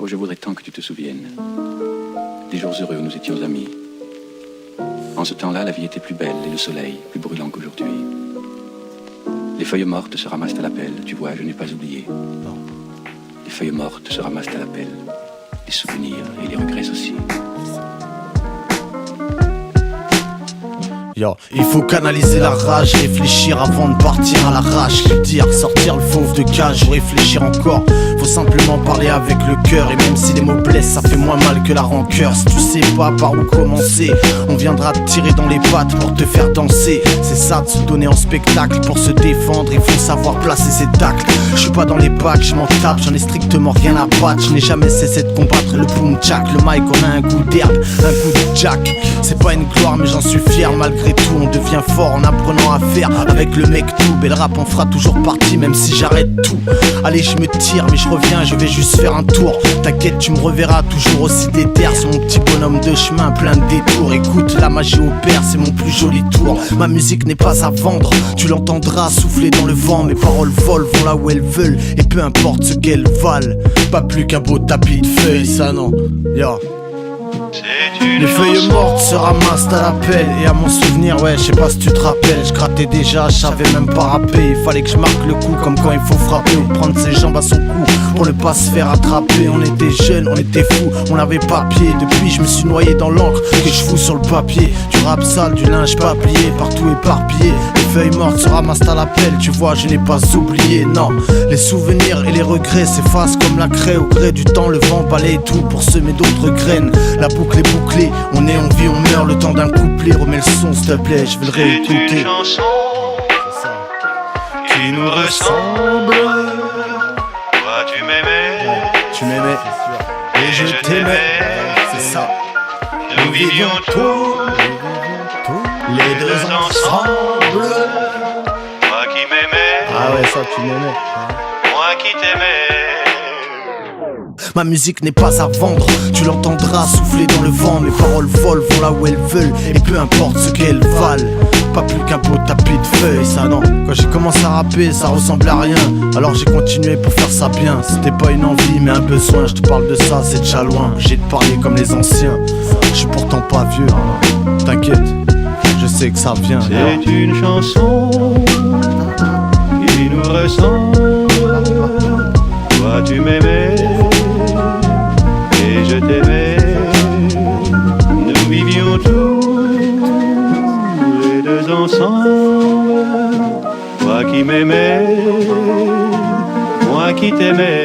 Oh, je voudrais tant que tu te souviennes des jours heureux où nous étions amis. En ce temps-là, la vie était plus belle et le soleil plus brûlant qu'aujourd'hui. Les feuilles mortes se ramassent à la pelle, tu vois, je n'ai pas oublié. Non. Les feuilles mortes se ramassent à la pelle, les souvenirs et les regrets aussi. Yo, il faut canaliser la rage, réfléchir avant de partir à l'arrache. Dire, sortir le fauve de cage ou réfléchir encore. Faut simplement parler avec le cœur. Et même si les mots blessent, ça fait moins mal que la rancœur. Si tu sais pas par où commencer, on viendra te tirer dans les pattes pour te faire danser. C'est ça de se donner en spectacle. Pour se défendre, il faut savoir placer ses tacles. Je suis pas dans les bacs, je m'en tape, j'en ai strictement rien à battre. Je n'ai jamais cessé de combattre le boom jack. Le mic, on a un goût d'herbe, un goût de jack. C'est pas une gloire mais j'en suis fier. Malgré tout on devient fort en apprenant à faire avec le mec tout. Et le rap en fera toujours partie même si j'arrête tout. Allez je me tire mais je reviens, je vais juste faire un tour. T'inquiète tu me reverras toujours aussi déter. C'est mon petit bonhomme de chemin plein de détours. Écoute la magie opère, c'est mon plus joli tour. Ma musique n'est pas à vendre, tu l'entendras souffler dans le vent. Mes paroles volent, vont là où elles veulent. Et peu importe ce qu'elles valent. Pas plus qu'un beau tapis de feuilles, ça non. Yo. Les feuilles mortes se ramassent à la pelle. Et à mon souvenir, ouais, je sais pas si tu te rappelles, je grattais déjà, je savais même pas rapper. Il fallait que je marque le coup comme quand il faut frapper. Ou prendre ses jambes à son cou pour ne pas se faire attraper. On était jeunes, on était fous, on avait pas pied. Depuis je me suis noyé dans l'encre que je fous sur le papier. Du rap sale, du linge pas plié, partout éparpillé. Les feuilles mortes se ramassent à la pelle, tu vois, je n'ai pas oublié, non. Les souvenirs et les regrets s'effacent comme la craie. Au gré du temps, le vent balaye tout pour semer d'autres graines. La boucle est bouclée, on est, on vit, on meurt, le temps d'un couplet. Remets le son s'il te plaît, je vais le réécouter. C'est une chanson qui nous ressemble. Toi tu m'aimais, ouais, tu m'aimais et je t'aimais. C'est ça. Nous vivions tout, les deux ensemble. Toi qui m'aimais, ah ouais ça tu m'aimais, moi qui t'aimais. Ma musique n'est pas à vendre, tu l'entendras souffler dans le vent. Mes paroles volent, vont là où elles veulent. Et peu importe ce qu'elles valent. Pas plus qu'un beau tapis de feuilles, ça non. Quand j'ai commencé à rapper, ça ressemblait à rien. Alors j'ai continué pour faire ça bien. C'était pas une envie mais un besoin. Je te parle de ça, c'est déjà loin. J'ai de parler comme les anciens. Je suis pourtant pas vieux. T'inquiète, je sais que ça vient. C'est une chanson qui nous ressemble. Toi tu m'aimais et je t'aimais. Nous vivions tous les deux ensemble. Toi qui m'aimais, moi qui t'aimais.